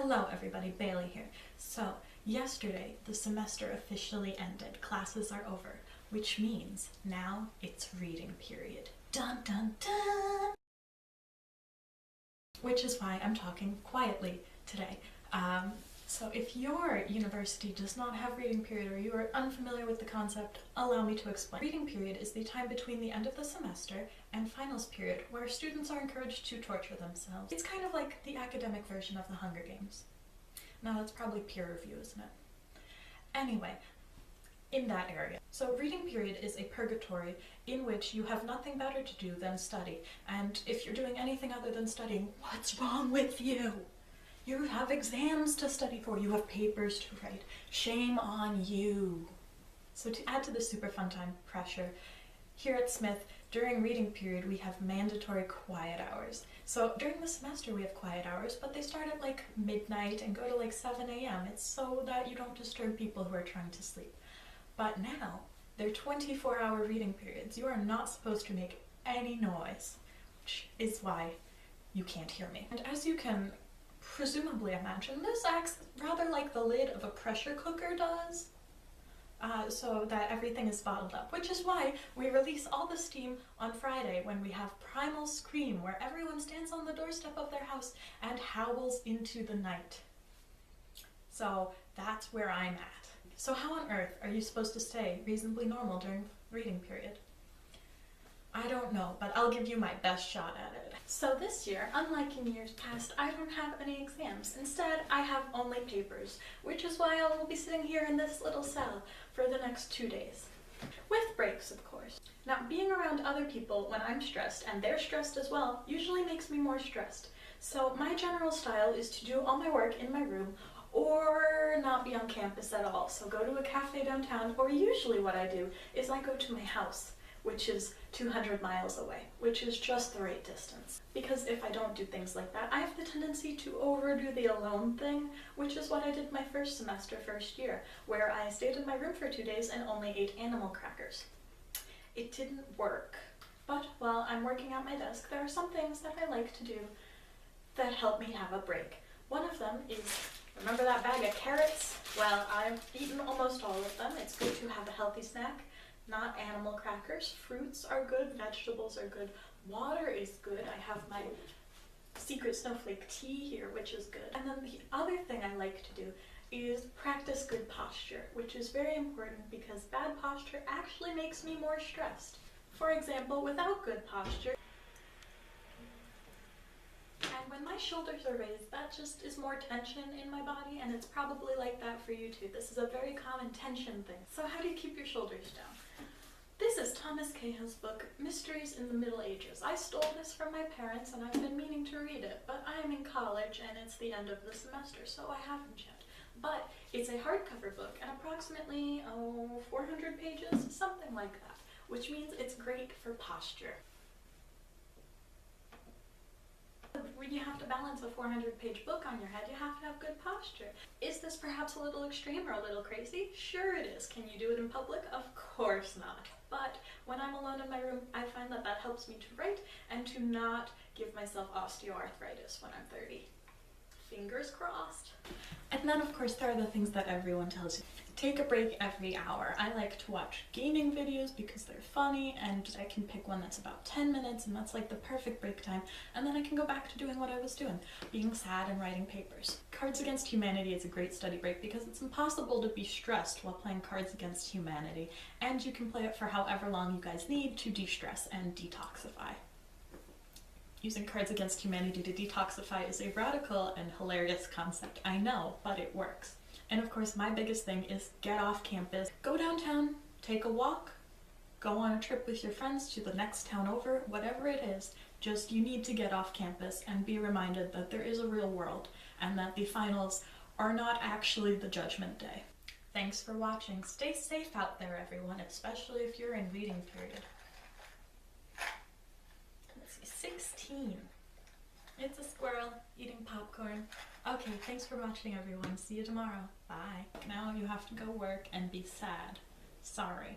Hello everybody, Bailey here. So, yesterday the semester officially ended. Classes are over, which means now it's reading period. Dun dun dun! Which is why I'm talking quietly today. So if your university does not have reading period or you are unfamiliar with the concept, allow me to explain. Reading period is the time between the end of the semester and finals period where students are encouraged to torture themselves. It's kind of like the academic version of the Hunger Games. Now that's probably peer review, isn't it? Anyway, in that area. So reading period is a purgatory in which you have nothing better to do than study. And if you're doing anything other than studying, what's wrong with you? You have exams to study for, you have papers to write. Shame on you. So to add to the super fun time pressure, here at Smith, during reading period we have mandatory quiet hours. So during the semester we have quiet hours, but they start at like midnight and go to like 7 a.m. It's so that you don't disturb people who are trying to sleep. But now, they're 24-hour reading periods. You are not supposed to make any noise, which is why you can't hear me. And as you can presumably imagine, this acts rather like the lid of a pressure cooker does, so that everything is bottled up, which is why we release all the steam on Friday when we have primal scream, where everyone stands on the doorstep of their house and howls into the night. So that's where I'm at. So how on earth are you supposed to stay reasonably normal during reading period? I don't know, but I'll give you my best shot at it. So this year, unlike in years past, I don't have any exams. Instead, I have only papers, which is why I will be sitting here in this little cell for the next 2 days. With breaks, of course. Now, being around other people when I'm stressed, and they're stressed as well, usually makes me more stressed. So my general style is to do all my work in my room, or not be on campus at all. So go to a cafe downtown, or usually what I do is I go to my house, which is 200 miles away, which is just the right distance. Because if I don't do things like that, I have the tendency to overdo the alone thing, which is what I did my first semester, first year, where I stayed in my room for 2 days and only ate animal crackers. It didn't work. But while I'm working at my desk, there are some things that I like to do that help me have a break. One of them is, remember that bag of carrots? Well, I've eaten almost all of them. It's good to have a healthy snack. Not animal crackers. Fruits are good, vegetables are good, water is good. I have my secret snowflake tea here, which is good. And then the other thing I like to do is practice good posture, which is very important because bad posture actually makes me more stressed. For example, without good posture, and when my shoulders are raised, that just is more tension in my body, and it's probably like that for you too. This is a very common tension thing. So how do you keep your shoulders down? This is Thomas Cahill's book, Mysteries in the Middle Ages. I stole this from my parents and I've been meaning to read it, but I am in college and it's the end of the semester, so I haven't yet. But it's a hardcover book and approximately, 400 pages, something like that, which means it's great for posture. When you have to balance a 400-page book on your head, you have to have good posture. Is this perhaps a little extreme or a little crazy? Sure it is. Can you do it in public? Of course not. But when I'm alone in my room, I find that that helps me to write and to not give myself osteoarthritis when I'm 30. Fingers crossed. And then of course there are the things that everyone tells you. Take a break every hour. I like to watch gaming videos because they're funny, and I can pick one that's about 10 minutes and that's like the perfect break time, and then I can go back to doing what I was doing, being sad and writing papers. Cards Against Humanity is a great study break because it's impossible to be stressed while playing Cards Against Humanity, and you can play it for however long you guys need to de-stress and detoxify. Using Cards Against Humanity to detoxify is a radical and hilarious concept, I know, but it works. And of course, my biggest thing is get off campus, go downtown, take a walk, go on a trip with your friends to the next town over, whatever it is. Just you need to get off campus and be reminded that there is a real world and that the finals are not actually the judgment day. Thanks for watching. Stay safe out there, everyone, especially if you're in reading period. Let's see, 16. It's a squirrel eating popcorn. Okay, thanks for watching everyone. See you tomorrow. Bye. Now you have to go work and be sad. Sorry.